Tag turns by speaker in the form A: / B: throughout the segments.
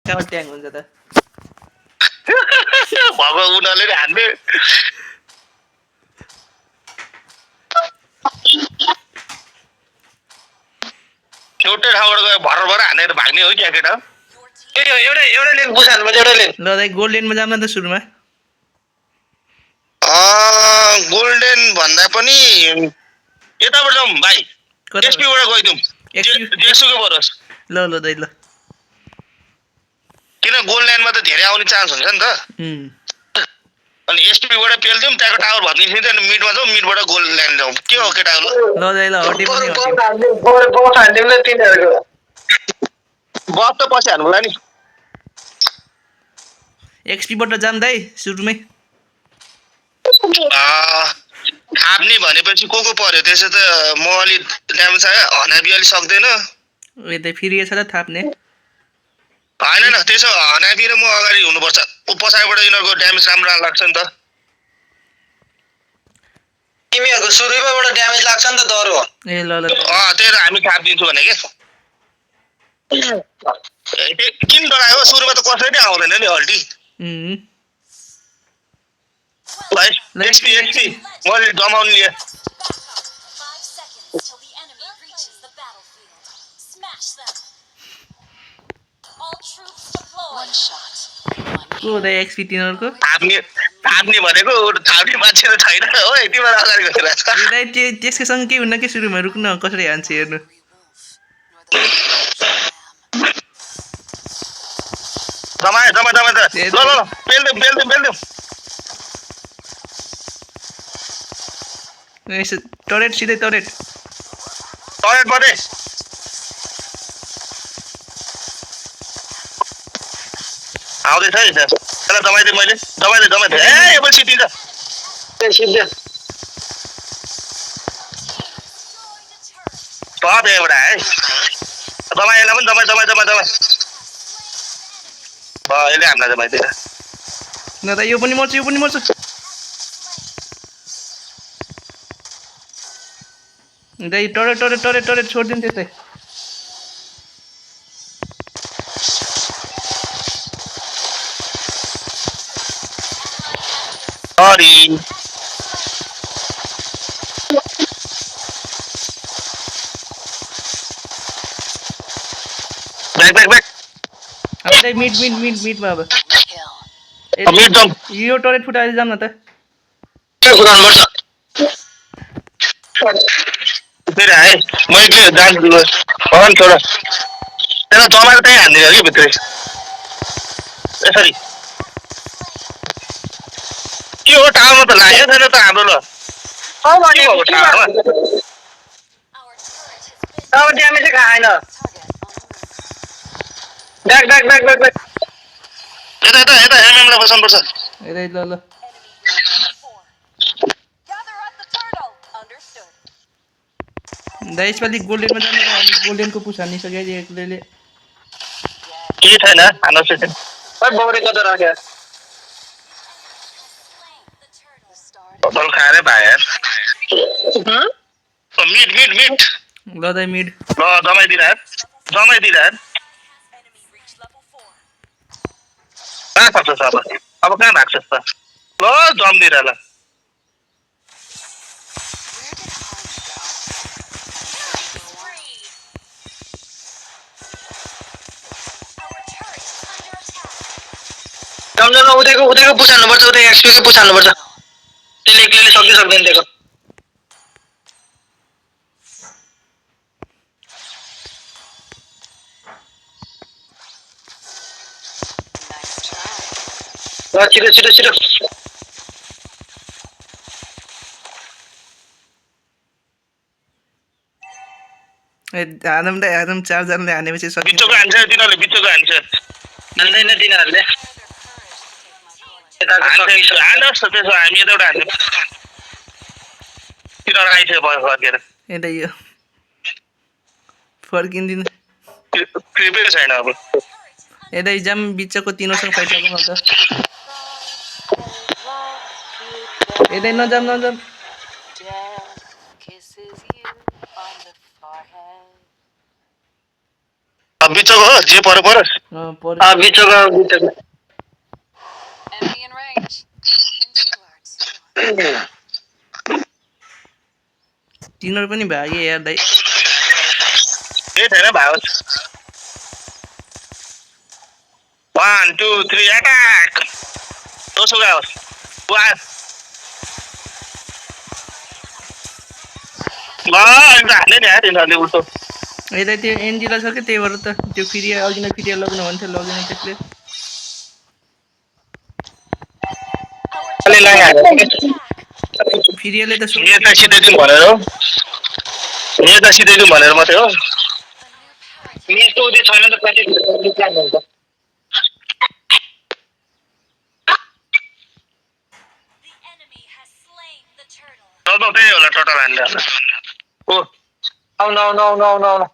A: कहाँ ट्याङ हुन्छ त
B: भएको उनीहरूले नि हान्ने एउटै ठाउँबाट गयो भर हानेर भाग्ने हो क्या केटा एउटा लेन बुझाल्नु पर्छ एउटा लेन
A: ल दाइ गोल्डेनमा जाम न त सुरुमा
B: गोल्डेन भन्दा पनि यताबाट जाउँ भाइ एसपीबाट गइदिउँ जेसुकै परोस्
A: ल ल दाइ ल
B: किन गोल्ड ल्यान्डमा त धेरै आउने चान्स हुन्छ नि त अनि एसपीबाट पेल्दिउँ त्यहाँको टावर भत्किन्छ अनि मिडमा जाउँ मिडबाट गोल्ड ल्यान्ड जाउँ के हो केटाहरू
A: ल दाइ ल हट्यो पनि
B: बफ त पछि हाल्नुला नि
A: एक्सपीबाट जाम दाइ सुरुमै
B: थाप्ने भनेपछि को पर्यो त्यसो त म अलि ड्यामेज आयो हनाबी अलि सक्दैन
A: यतै फेरि छ त थाप्ने
B: होइन न त्यसो हनाबी र म अगाडि हुनुपर्छ पछाडिबाट यिनीहरूको ड्यामेज राम्रो लाग्छ नि त तिमीहरूको सुरुबाट ड्यामेज लाग्छ नि त डर हो
A: ए ल ल
B: त्यही त हामी थापिदिन्छु भने के किन डरायो सुरुमा त कसैले आउँदैन नि अल्टी एक्सपी मैले डमाउनु लिए
A: को दाइ एक्सपी तिनीहरूको
B: थाप्ने भनेको थाप्ने मान्छे त छैन हो यतिबाट अगाडि गइरहेको
A: दाइ त्यसकोसँग के हुन्न कि सुरुमा रुक्न कसरी हान्छ हेर्नु
B: जमाए ल पेल्दिउँ
A: टरेट सिधै टरेट
B: मात्रै आउँदैछ है त्यसलाई दबाइदिएँ मैले दबाइदिएँ ए एबल सिद्धिन्छ एउटा है दबाईलाई पनि दबाई यसले हामीलाई दबाइदिएर
A: न त यो पनि मर्छ दाइ टरेट छोडिदिनु त्यस्तै
B: सरी ब्याक
A: अब दाइ मिडमा अब यो टरेट फुटाएर जाम न त
B: फेरि है मैले जान्छु छोड त्यसलाई दबाएर त्यहीँ हानिदिन्छ कि भित्रै यसरी के हो टावरमा त लाग्यो छैन त हाम्रो ल ड्यामेज चाहिँ खाएन ब्याक यता एमएमलाई बसाउनुपर्छ
A: ल दाइ यसपालि गोल्डेनमा जानु त हामी गोल्डेनको पुस हानिसक्यो एक्लैले
B: केही छैन हान्नु सक्दैन बौरे कता राख्यो बल खाएरै भाइ यार मिड
A: ल दाइ मिड
B: ल जमाइदिएर कहाँ सक्छस् अब कहाँ भाग्छस् त ल जम्दिएर ल जम्जमा उतैको पुस हाल्नुपर्छ उतै एक्सपीकै पुस हाल्नुपर्छ त्यसले एक्लैले सक्दैन दिएको छिटो
A: हानौँ चारजनाले हानेपछि
B: बिचको हान्छ तिनीहरूले हान्दैन तिनीहरूले हान्नुहोस् न त्यसो हामी यताबाट हान्ने तिनीहरू आइसक्यो भयो फर्केर
A: यता यो फर्किँदिन
B: क्रिपै छैन अब
A: यता जाम बिचको तिनीहरूसँग फाइट गरौँ न त यतै नजाम
B: बिचको हो जे परोस् बिचको
C: Enemy in range. And you are too.
A: तिनीहरू पनि भागे यार दाइ
B: केही छैन भागोस् 1 2 3 अट्याक दोस्रो गयोस् वाह ल अहिले हाल्ने नि यार तिनीहरूले उल्टो
A: यता त्यो एनजिला छ कि त्यही भएर त त्यो फेरि अघि नै फेरि लग्नु भन्थ्यो लगेन त्यसले फेरिले त
B: नेता सिधै भनेर हो नेता सिधै भनेर मात्रै हो नेता उदय छैन त कति प्लान हुन्छ त्यही होला टोटल हान्दा ओ आउनु आउनु आउनु आउनु आउनु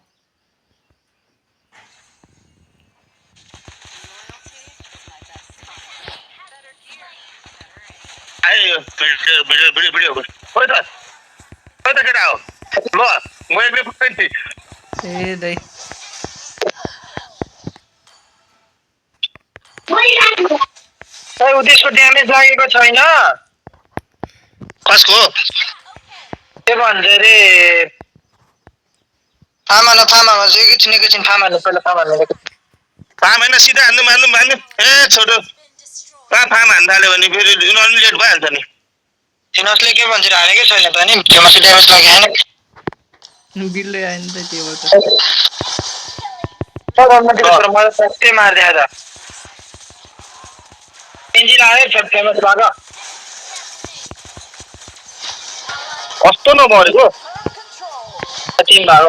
B: आयो भिडियो भिडियो भिडियो भिडियो खोइ त केटा हो ल म एक्लै पुग्छु
A: ए दाइ
B: उदेशको ड्यामेज लागेको छैन कसको के भन्छ अरे फार्ममा चाहिँ एकैछिन फार्ममा पहिला फार्म होइन सिधा हान्नु मान्नु मान्नु ए छोटो कहाँ फार्म हान्नु थाल्यो भने फेरि उनीहरू लेट भइहाल्छ नि थिनोसले के भन्छ हानेकै छैन त नि थिनोसले ड्यामेज लागेन
A: बिलले आएन त त्यो भएर
B: त मलाई सबै मारिदिए त इन्जिन आयो छट फेमस लाग्यो कस्तो नमरेको टिम भागो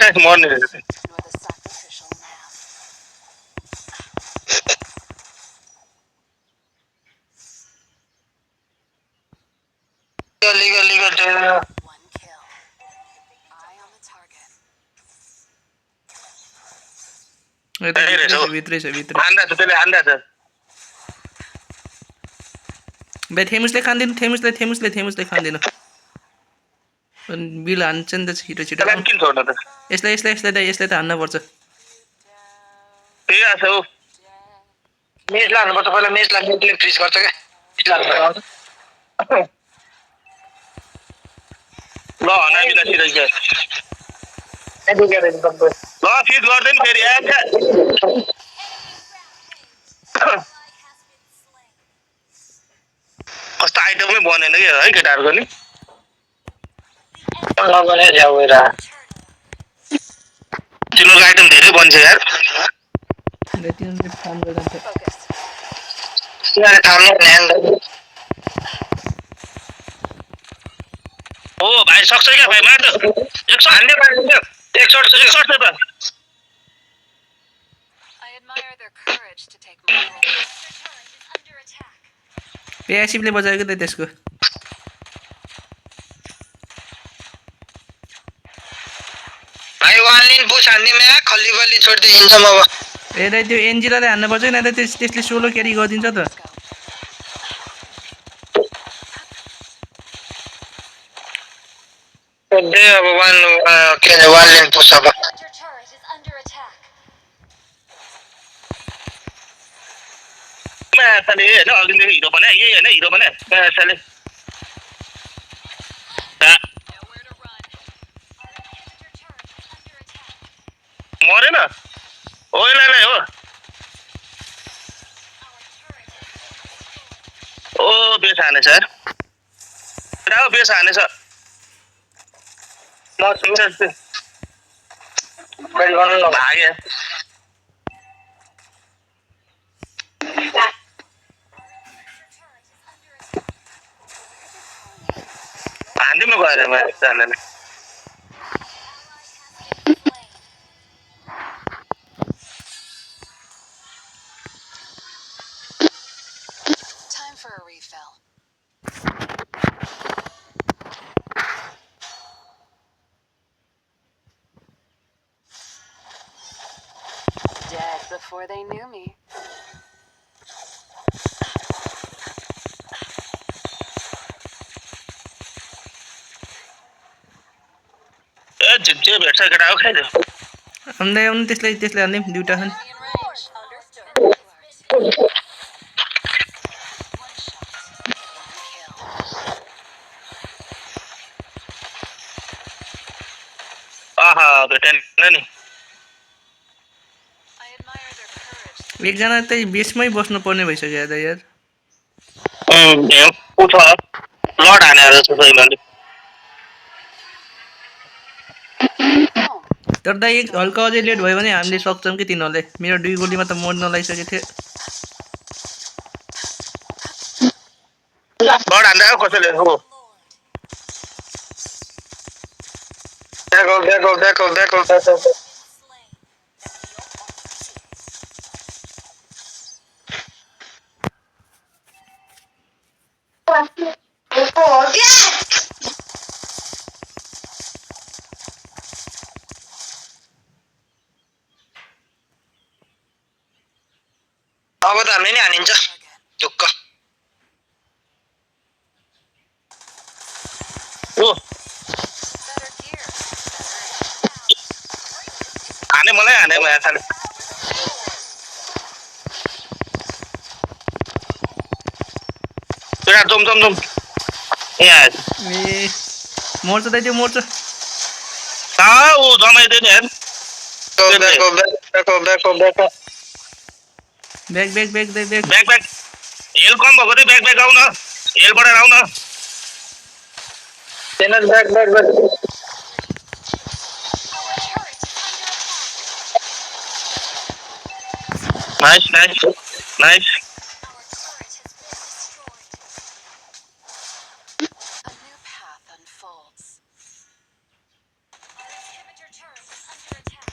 B: नाइस मर्ने रहेछ Legal.
C: One kill. Eye on the target.
A: भित्रै छ
B: हान्दा छ त्यसले हान्दा छ
A: भाइ थेमुसले खाँदैन बिल हान्छ नि त छिटो
B: त्यसलाई किन छोड्नु त
A: यसलाई त हान्न पर्छ
B: त्यही आछ हो मेज लानुपर्छ पहिला मेज लाग्ने फ्रिज गर्छ क्या ल हनाबिना सिधै ल फिट गर्दैन फेरि कस्तो आइटमै बनेन कि है केटाहरूको नि तिनीहरूको आइटम धेरै बन्छ यार ओ भाइ सक्छ क्या भाइ मार्छ एक शट त
C: I admire their courage to take my role. Under attack.
A: प्यासिभले बजाएको त त्यसको
B: भाइ वान लिन पुस हान्ने म्या खल्ली बल्ली छोड्दै हिँड्छ म अब
A: ए दाइ त्यो एनजिलाले हान्न पर्छ नि त त्यसले सोलो क्यारी गरिदिन्छ त
B: अब वान लिन पुस अब
C: Your turret is under attack.
B: म्याथले होइन अघिदेखि हिरो बनाए यही होइन हिरो बनाए म्याथले
C: Nowhere to run. Your turret is under attack.
B: मरेन ओइलाई हो ओ बेस हानेछ यार राव बेस हानेछ म सुन्छ भागे हान्दिनु गएर मैले
C: Time for a refill. Dead before they knew me.
B: जे भेट्छ केटा हो खाइदियो
A: आउँदै आउनु त्यसलाई हाल्ने दुईटा छन्
C: Enemy in range. Understood. One shot. One kill.
B: आहा भेटेन नि
C: I admire their courage.
A: एकजना चाहिँ बेसमै बस्नु पर्ने भइसक्यो त यार
B: उठ लड हानेर छ सैमाले
A: तर दाइ एक हल्का अझै लेट भयो भने हामीले सक्छौँ कि तिनीहरूले मेरो 2 गोलीमा त मोड नलागिसकेको थियो
B: लड हान्दा कसैले हो ब्याक
C: Slain.
B: अब त हामीले नि हानिन्छ ढुक्क ओ
C: Better gear.
B: हाने मलाई हाने म थाले तेरा जम यहाँ
A: ए मर्छ दाइ त्यो मर्छ
B: ऊ जमाइदियो नि हेर
A: ब्याक दाइ ब्याक
B: ब्याक हेल कम भएको थियो ब्याक आउन हेलबाट आउन back
C: Our turret is under attack.
B: Nice
C: Our turret has been destroyed. A new path unfolds. Our inhibitor turret is under attack.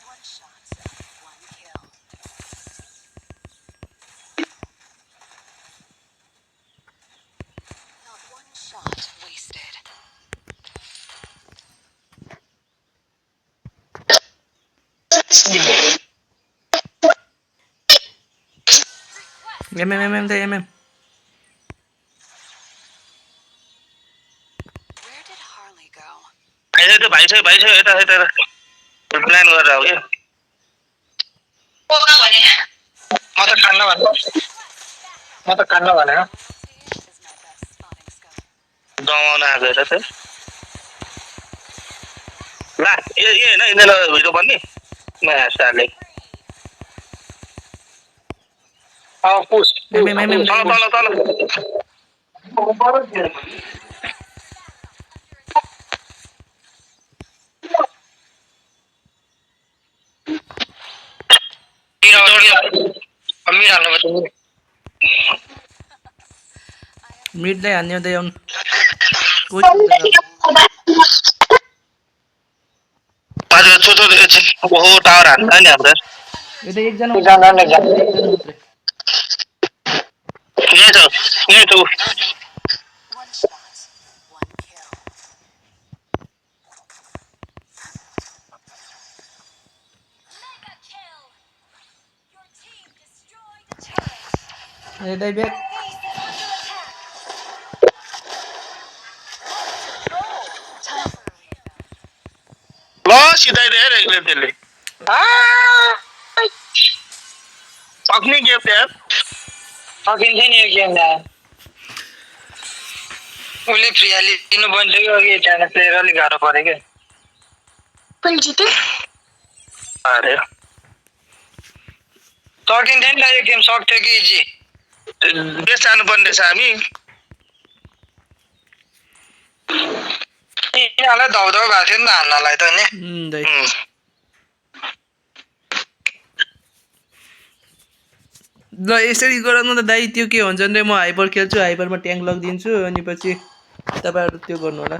C: One shot, one kill. Not one shot wasted.
A: MM Dai MM
C: Where did Harley go?
B: भाइ छ यता plan गरेर हो क्या म त कान्न भने
C: Loyalty is my best spotting scope.
B: जमाउन आएको हेर त ला ए होइन यिनीहरूलाई भिडियो बन्ने म साले पुस
A: एमएम
B: तल
A: मिड दाइ हान्ने दाइ आउनु
B: ओहो टावर हान्छ नि हाम्रो
A: यता एकजना मात्रै
B: यही छ
C: One shot, one kill. Mega kill! Your team destroyed a turret.
A: A Dai back
C: Base is under attack. Time for a refill.
B: ल सिधाइदियो हेर एकले त्यसले सक्ने गेम यार सकिन्छ नि यो गेम यार उसले फ्री हालिदिनु पर्ने थियो अघि त्यहाँ प्लेयर अलिक गाह्रो पऱ्यो क्या अरे सकिन्थ्यो नि त यो गेम सक्थ्यो कि इजी बेस जानुपर्ने रहेछ हामी यिनीहरूलाई धौधौ भएको थियो नि त हान्नलाई त नि
A: दाइ ल यसरी गराउनु त दाइ त्यो के हुन्छ भने म हाइपर खेल्छु हाइपरमा ट्याङ्क लगिदिन्छु अनि पछि तपाईँहरू त्यो गर्नु होला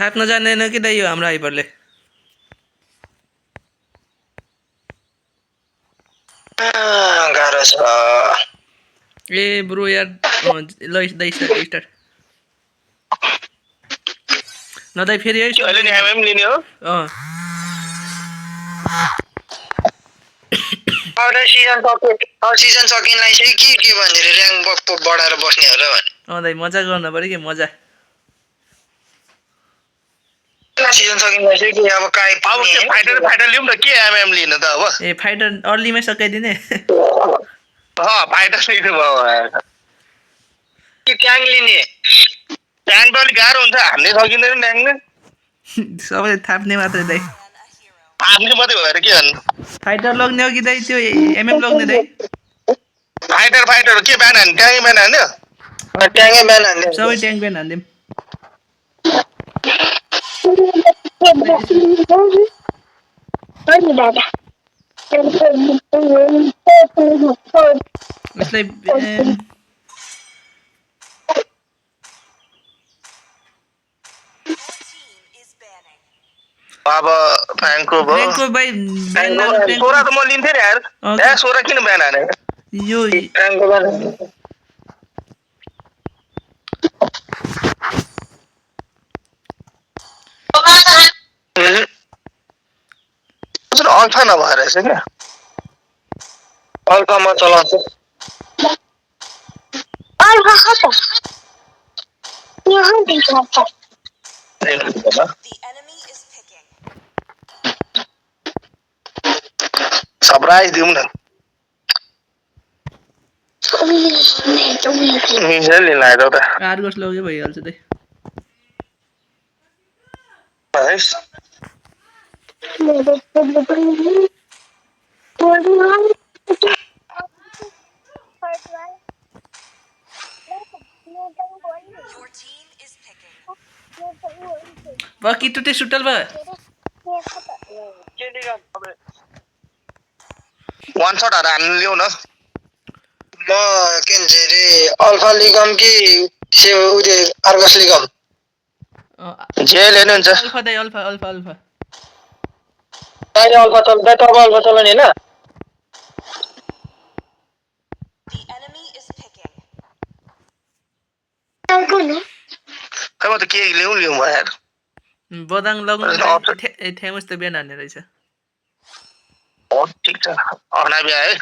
A: थाप्न जान्दैन कि दाइ यो हाम्रो हाइपरले
B: गाह्रो छ
A: ए ब्रो यार ल दाइ स्टार्ट न दाइ फेरि है
B: अहिले नि एमएम लिने हो अब सिजन सकिनलाई चाहिँ के भन्दै ऱ्याङ्क बढाएर बस्ने हो र भने
A: दाइ मजा गर्नु पर्यो कि मजा
B: सिजन सकिनलाई चाहिँ के अब काइ अब के फाइटर लिउँ न के एमएम लिन त अब
A: ए फाइटर अर्लीमै सकाइदिने
B: फाइटर लिनु भयो के ट्याङ लिने ट्याङ त अलिक गाह्रो हुन्छ हान्ने सकिँदैन ट्याङ
A: सबै थाप्ने मात्रै दाइ
B: हान्ने मात्रै भएर के भन्नु
A: फाइटर लग्ने हो कि दाइ त्यो एमएम लग्ने दाइ
B: फाइटर के ब्यान हान्ने ट्याङै ब्यान हान्यो ट्याङै ब्यान हान्ने
A: सबै ट्याङ्क ब्यान हान्दिउँ यसलाई
B: अब फ्याङ्को भयो
A: फ्याङ्को भाइ ब्यान
B: सोह्र त म लिन्थेँ नि यार ए 16 किन ब्यान हाने
A: यो
B: फ्याङ्को ब्यान अल्फा नभएर रहेछ क्या अल्फामा चलाउँछु सरप्राइज दिउँ न लिन आएर त
A: आर्गस लग्यो भइहाल्छ दाइ
C: Your team is picking.
A: बाकी टुटे सुटल भयो
B: वान शटहरु हान्नु ल्याउ न म के भन्छ रे अल्फा लिगम कि उदे आर्गस लिगम जे लिनु हुन्छ
A: अल्फा दाइ अल्फा अल्फा अल्फा
B: अहिले अल्फा चल्दै त अल्फा चलाउने हैन
C: The enemy is picking.
B: खै म त के ल्याउ म यार
A: बदाङ लग्नु थ्यामस त बिहान हान्ने रहेछ
B: ठिक छ अनाबी आयो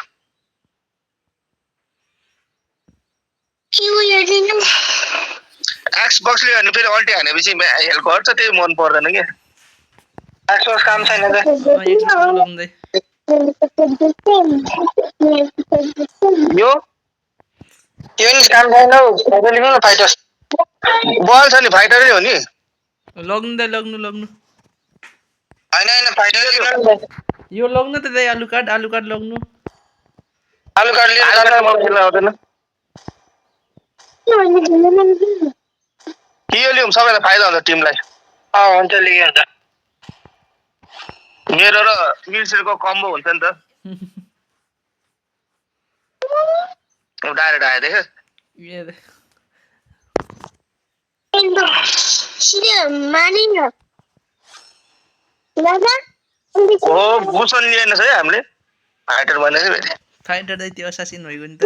B: एक्सबक्सले भने फेरि अल्टी हानेपछि हेल्प गर्छ त्यही मन पर्दैन के एक्सबक्स काम छैन त यो नि काम छैन हौ फाइटर लिनु न फाइटर बल छ नि फाइटरै हो नि
A: लग्नु दाइ लग्नु लग्नु
B: हैन फाइटरै लिनु
A: यो लग्नु त दाइ आलु काट लग्नु
B: आलु काट लिएर जान मलाई खेल्न आउँदैन के यो लिउँ सबैलाई फाइदा हुन्छ टिमलाई हुन्छ लियो हुन्छ मेरो र मिल्सेरको कम्बो हुन्छ नि त डाइरेक्ट आयो देख भूषण लिएन है हामीले फाइटर भनेको फेरि
A: फाइटर दाइ त्यो असासिन भएको नि त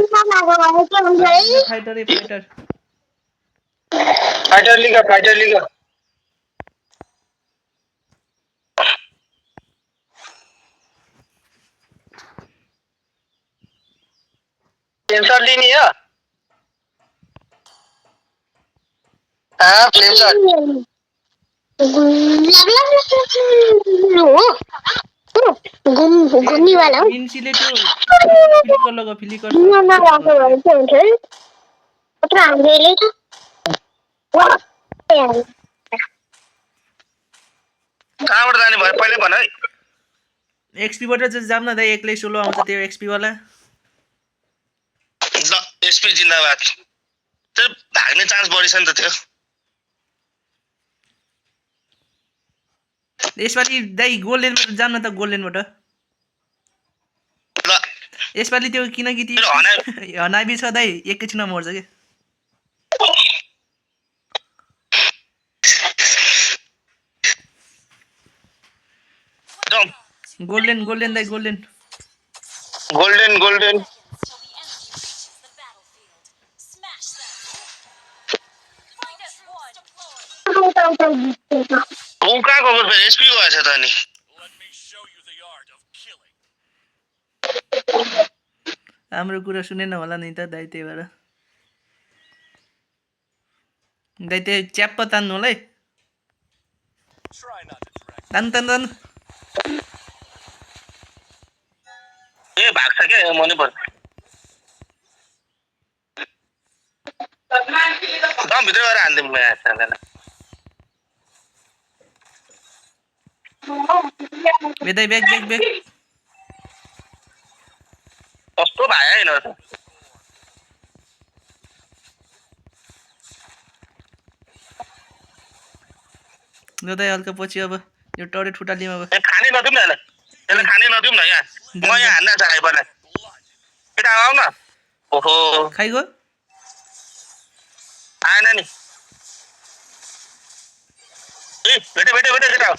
A: फाइटर
B: लिग फ्लेमशॉट लिनी है फ्लेमशॉट
D: घुम्ने वाला हो
A: मिन्सीले त्यो फ्लिकर लगा फ्लिकर
B: कहाँबाट जाने भयो पहिले भन है
A: एक्सपी बाट चाहिँ जाम न दाइ एक्लै सोलो आउँछ त्यो एक्सपी वाला
B: एसपी जिन्दाबाद त्यो भाग्ने चान्स बढी छ नि त त्यो
A: यसपालि दाइ गोल्डेनबाट जाम न त गोल्डेनबाट
B: ल
A: यसपालि त्यो किनकि त्यो हनाबी छ दाइ एकैछिनमा मर्छ के गोल्डेन दाइ गोल्डेन
B: कहाँको एसपी गएछ त अनि
A: हाम्रो कुरा सुनेन होला नि त दाइ, त्यही भएर दाइ त्यो च्याप्प तान्नु होला है। तान्नु तान्नु तान्नु।
B: ए भाग्छ क्या मनै पर्छ दम भित्र गएर हान्दिउँ
A: ए दाइ ब्याक ब्याक ब्याक।
B: कस्तो भाइ होइन
A: ल दाइ हल्का पछि अब यो टरेट फुटालिम अब।
B: खानै नदिउँ न यसलाई खानै नदिउँ न यहाँ म यहाँ हान्न चाहे पर्ने केटा आऊ न ओहो
A: खाइगयो
B: आएन नि ए भेटे भेटे भेटे केटा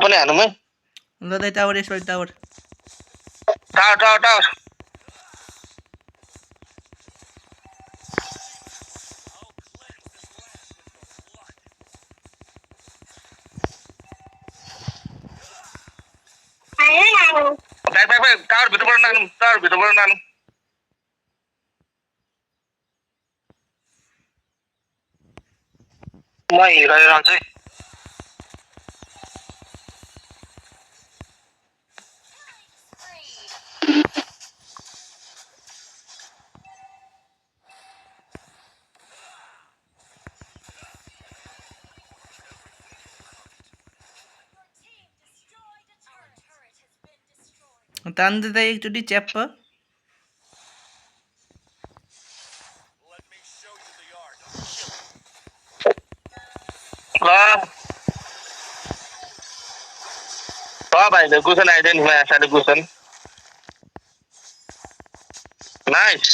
B: पनि हानौँ है।
A: ल दाइ टावर यसपालि tower.
B: Tower tower tower back back back tower भित्रबाट नानौँ टावर भित्रबाट नानौँ म हिल गरेर आउँछु है।
A: तान्दै दाइ एकचोटि च्याप्प।
B: भाइले गुसन आइदियो नि माया साले गुसन नाइस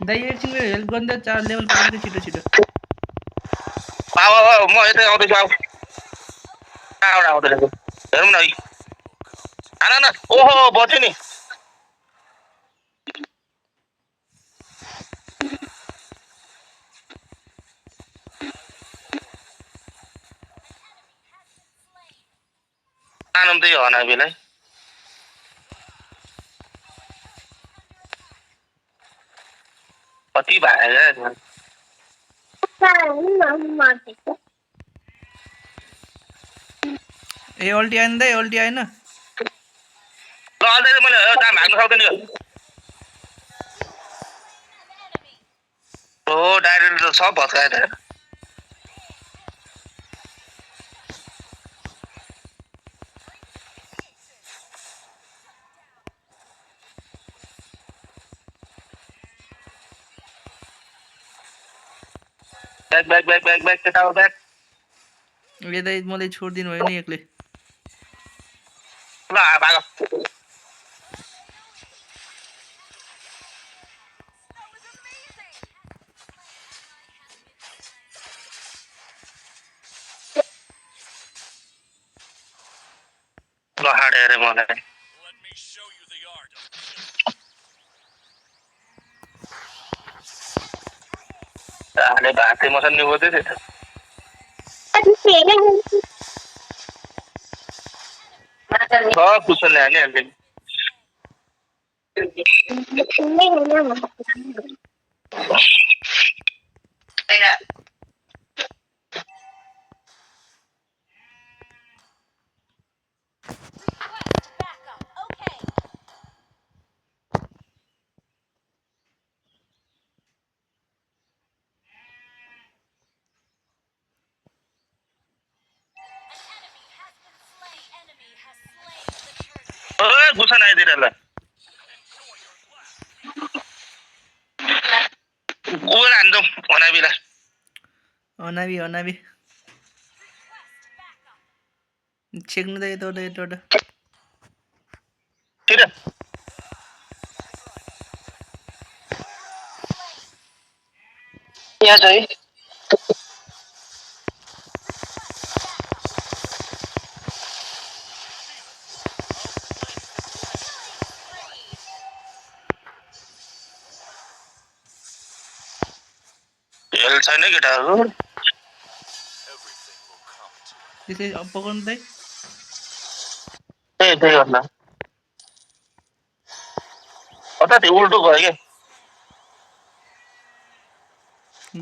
A: दाइ एकछिन मेरो हेल्प गर्दा 4 लेभल पुग्यो छिटो छिटो।
B: आऊ आऊ म यतै आउँदैछु आऊ कहाँबाट आउँदैछ हेरौँ न है आन न ओहो बच्यो नि आनम त्यही हनाबीलाई कति भयो
A: ए अल्टी आएन दाइ अल्टी आएन।
B: ल अझै मैले दाम भाग्न सक्दैन यो ओ डाइरेक्ट त सब भत्कायो त back back back back back केटा बैक
A: ए दाइ मलाई छोडिदिनु भयो नि एक्लै।
B: ल भाग ल हाडे अरे मलाई हाले भाते मसन निभोदै थियो त कुसनले हानिहाल्थ्यो गुसन आइदिएर ल गएर हान्छौँ हनाबीलाई
A: अनाबी अनाबी छेक्नु दाइ यताबाट यताबाट।
B: तिर यहाँ चाहिँ हेल छैन केटाहरू
A: त्यसै अब पकाउनु त
B: त्यही गर्नु अता त्यो उल्टो भयो के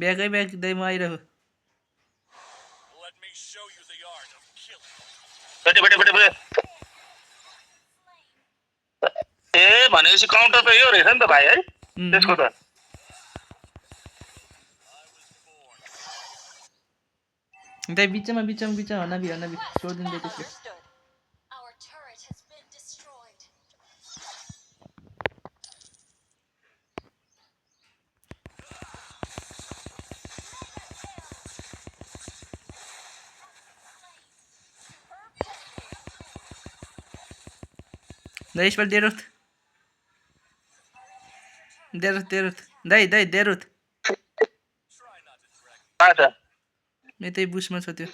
A: ब्यागै ब्याग दै म आइरह
B: बेटे बेटे बेटे बेटे ए भनेपछि काउन्टर त यो रहेछ नि त भाइ है त्यसको त
A: दाइ बिचमा बिचमा बिचमा हनाबी हनाबी छोडिदिनु दे त्यसले
C: Understood. Our turret has been destroyed.
A: दाइ यसपालि देरुथ देरुथ देरुथ दाइ दाइ देरुथ
B: कहाँ छ
A: यतै बुसमा छ त्यो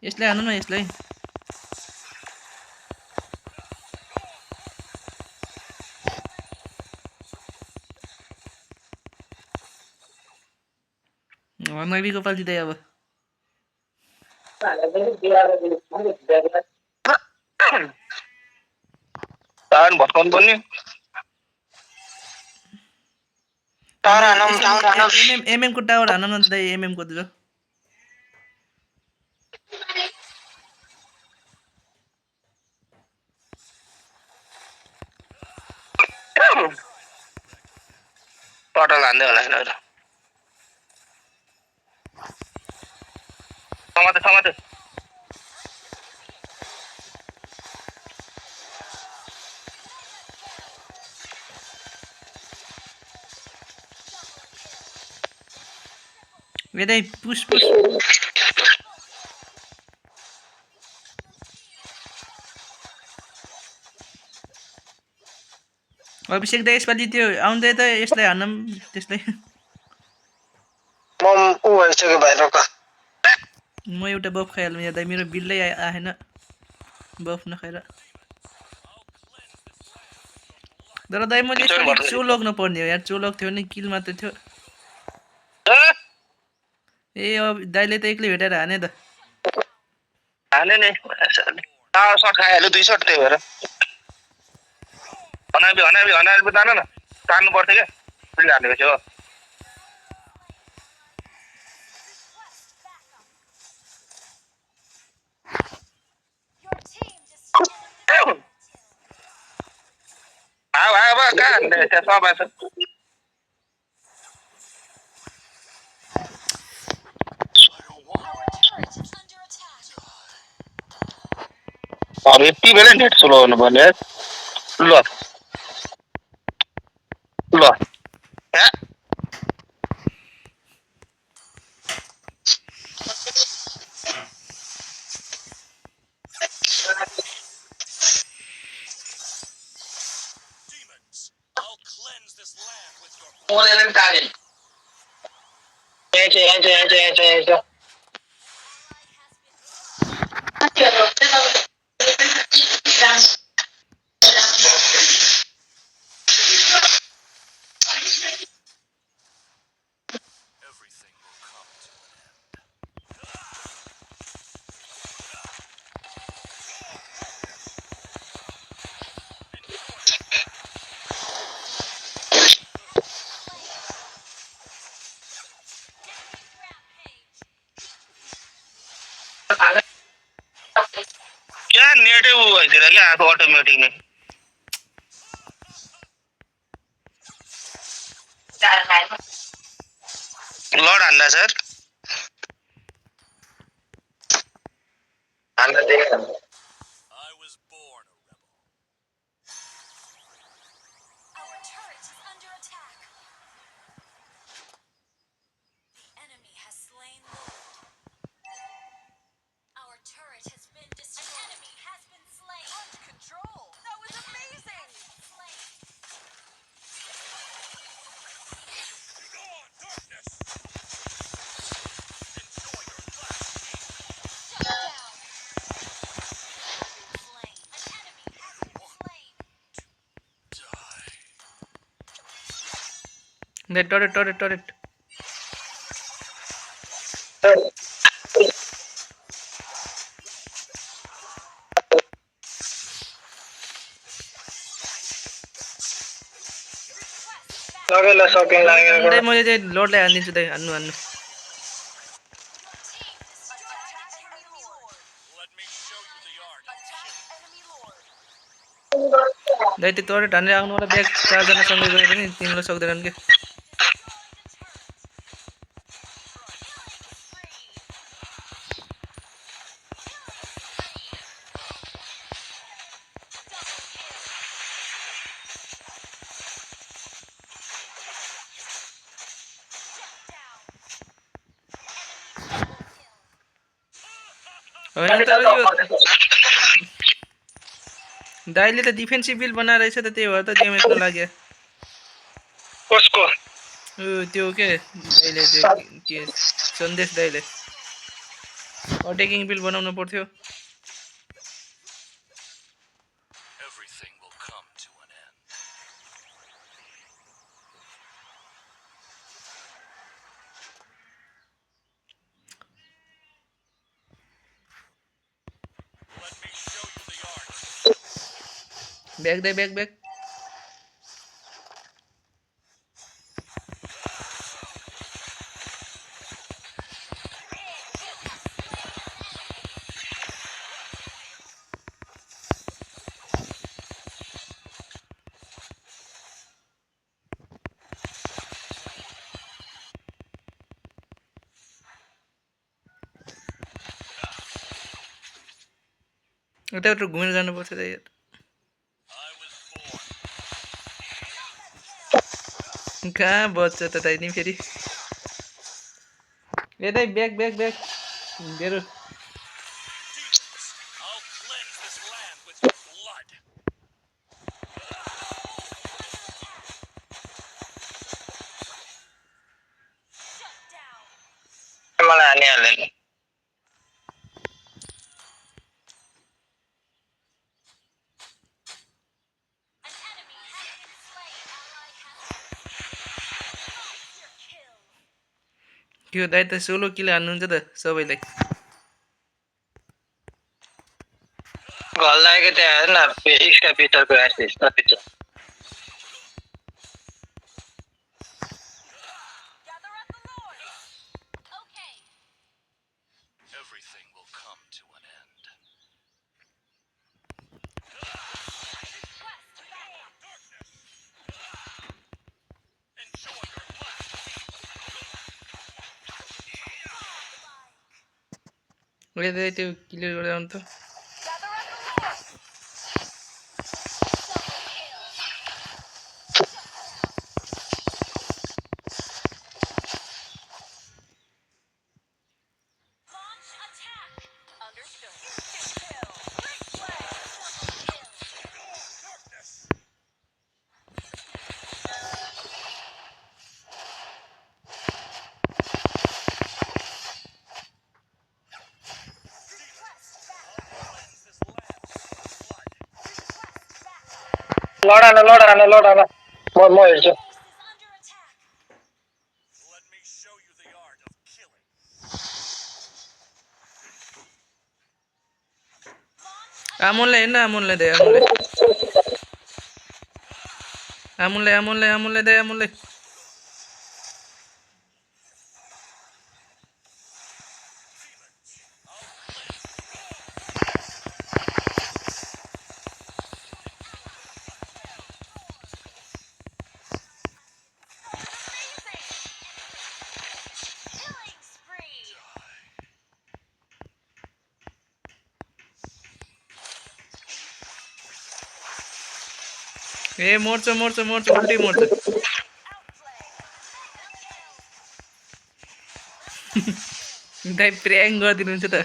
A: यसलाई हान्नु न यसलाई हनाबीको पाल्टी दाइ अब
B: तान भत्काउनु पर्ने
A: एमएम को टावर हान न दाइ एमएम को जो
B: टटल हान्दै होला यिनीहरू समाते
A: ए दाइ पुस पुस अभिषेक दाइ यसपालि त्यो आउँदै त यसलाई हान्नु त्यसलाई
B: म ऊ भइसक्यो भाइ रोक
A: म एउटा बफ खाइहाल्नु यहाँ दाइ मेरो बिललै आएन बफ नखाएर तर दाइ मैले यसपालि चोलक नपर्ने हो यार चोलक थियो नि किल मात्रै थियो ए अब दाइले त एक्लै भेटाएर हाने त
B: हाने नि सर्ट खाइहाल्यो 2 सर्ट त्यही भएर हनाबी तान न तान्नु पर्थ्यो क्या उसले हानेको थियो
C: Your team destroyed.
B: अब कहाँ हान्ने त्यहाँ सबै छ
C: Our turret is under attack.
B: अब यति बेला नेट स्लो हुनु पर्ने ल क्या नेटै ऊ भइदिएर क्या आएको अटोमेटिक नै लड हान्दा सर हान्दा देखेन
C: Our turret is under attack. The enemy has slain Lord. Our turret has been destroyed.
A: Turret
B: लगेला सकिन लागेको
A: दाइ मैले चाहिँ लोडलाई हानिदिन्छु दाइ हान्नु दाइ त्यो टरेट हानेर आउनु होला ब्याग 4 जना सँगै गयो भने तिमीलाई सक्दैनन् के होइन तर यो दाइले त डिफेन्सिभ बिल बनाएर रहेछ त त्यही भएर त ड्यामेजको लाग्यो
B: कसको
A: त्यो के दाइले त्यो के सन्देश दाइले अट्याकिङ बिल बनाउनु पर्थ्यो ब्याग दाइ ब्याग यताबाट घुमेर जानुपर्छ दाइ कहाँ बज्छ त दाइ नि फेरि ए दाइ ब्याग मेरो
B: मलाई हानिहाल्यो
A: त्यो दाइ त 16 किलो हान्नुहुन्छ त सबैलाई
B: घर लागेको त्यहाँ हेर्न इसका पिटरको एसिस्ट पिटर
A: ए दाइ त्यो क्लियर गरेर आउनु त
B: लडान म हेर्छु
A: आमुनलाई हेर्न आमुनलाई दाइ आमुनलाई दाइ आमुनलाई ए मर्छ उल्टै मर्छ दाइ प्र्याङ गरिदिनुहुन्छ त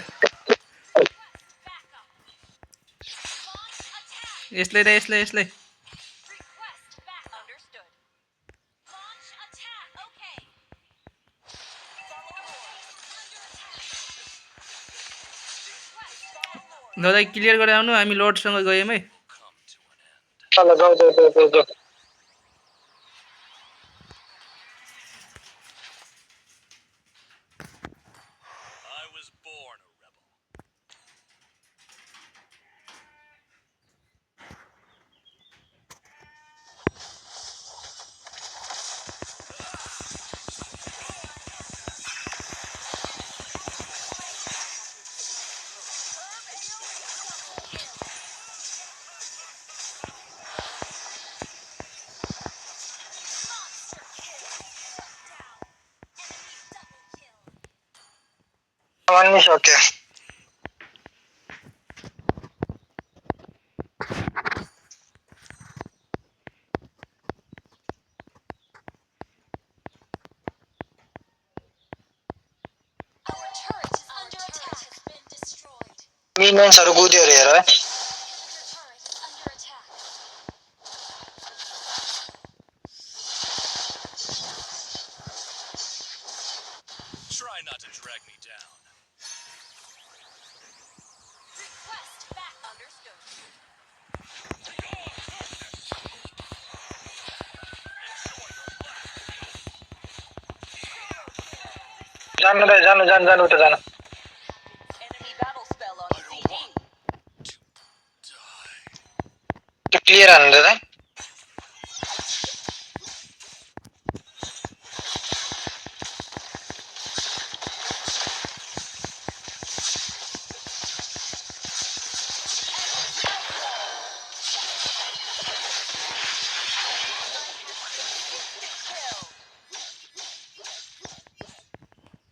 A: यसलाई ल दाइ क्लियर गरेर आउनु हामी लर्डसँग गयौँ है
B: ल जाऊ सामान सक्यो
C: Our turret is under attack. Has been destroyed.
B: मिनियन्सहरु कुद्यो रे हेर है
C: Your turret is under attack.
D: Try not to drag me down.
C: Request back. Understood.
B: जानु त जानु उता जानु
C: Enemy battle spell on CD.
B: त्यो क्लियर हान्नु त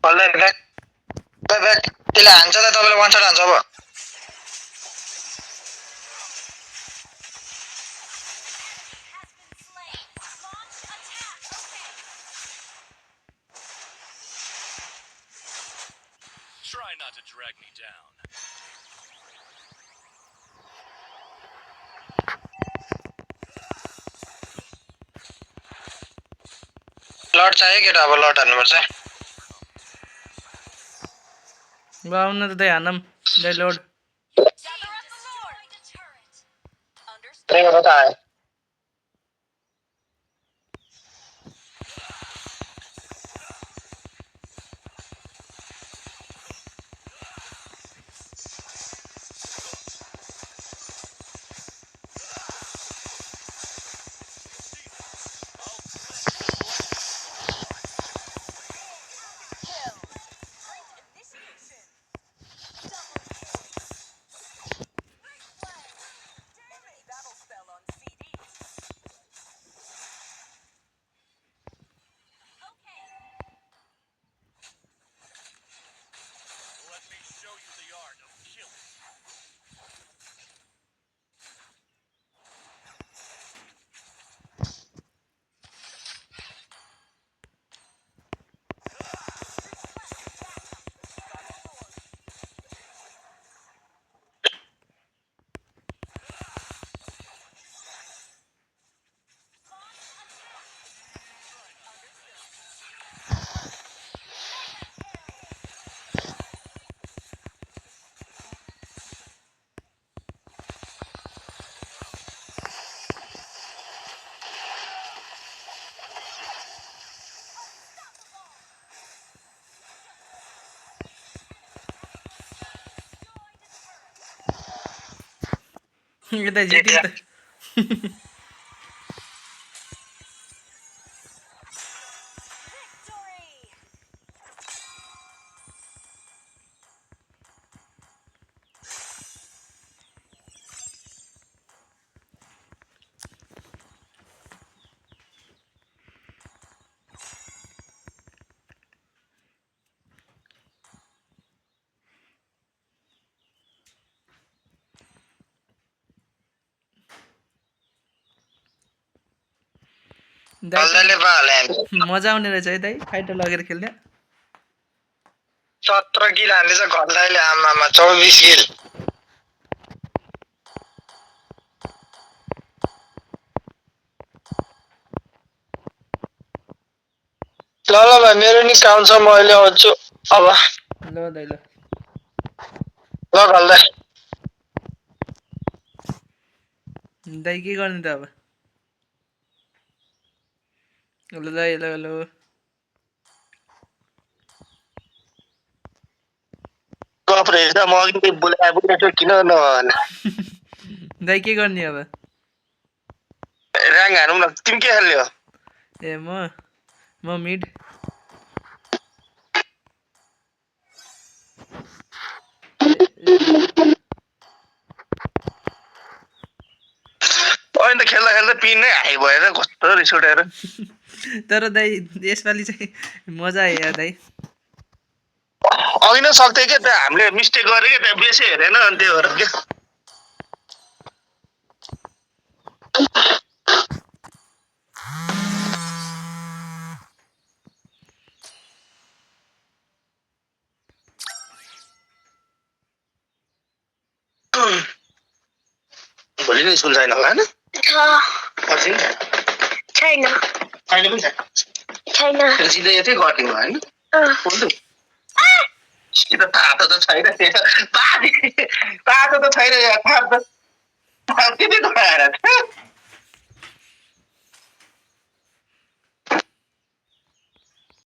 B: Alright, back. त्यसले हान्छ त तपाईले वान शट हान्छ अब
C: Has been slain. Launch attack. Okay.
D: Try not to drag me down.
B: लट चाहियो केटा अब लट हान्नुपर्छ
A: आउन त दाइ हानम दाइ load
C: Gather up the Lord. The turret. Understood.
B: त्यही हो त आयो
C: Kill. Great initiation. Double kill. Enemy battle spell on CD. Okay.
D: Let me show you the art of killing.
A: यता जित्यो त
C: Victory.
A: दाइ
B: हल्दाले पाले
A: मजा आउने रहेछ है दाइ फाइटर लगेर खेल्ने
B: 17 किल हान्दैछ घल्दाले आमामा 24 किल ल भाइ मेरो नि काम छ म अहिले आउँछु अब
A: ल दाइ ल
B: ल घल्दा
A: दाइ के गर्ने त अब ल दाइ ल ल
B: गफ रहेछ म अघि बोलाएको किन नभन
A: दाइ के गर्ने अब
B: र्याङ हानौँ न तिमी के खेल्ने हो
A: ए म मिड
B: अहिले त खेल्दा खेल्दा पिन नै हाई भएर कस्तो रिस उठेर
A: तर दाइ यसपालि चाहिँ मजा आयो यार दाइ
B: होइन सक्थ्यो क्या त हामीले मिस्टेक गऱ्यो क्या त बेसी हेरेन अनि त्यो भएर क्या भोलि नै स्कुल छैन होला होइन पर्सि
E: छैन
B: अहिले पनि
E: छैन
B: छैन सिधै यतै गरिदिनु होइन बोल्नु सिधै तातो त छैन तातो त छैन यहाँ तातो के के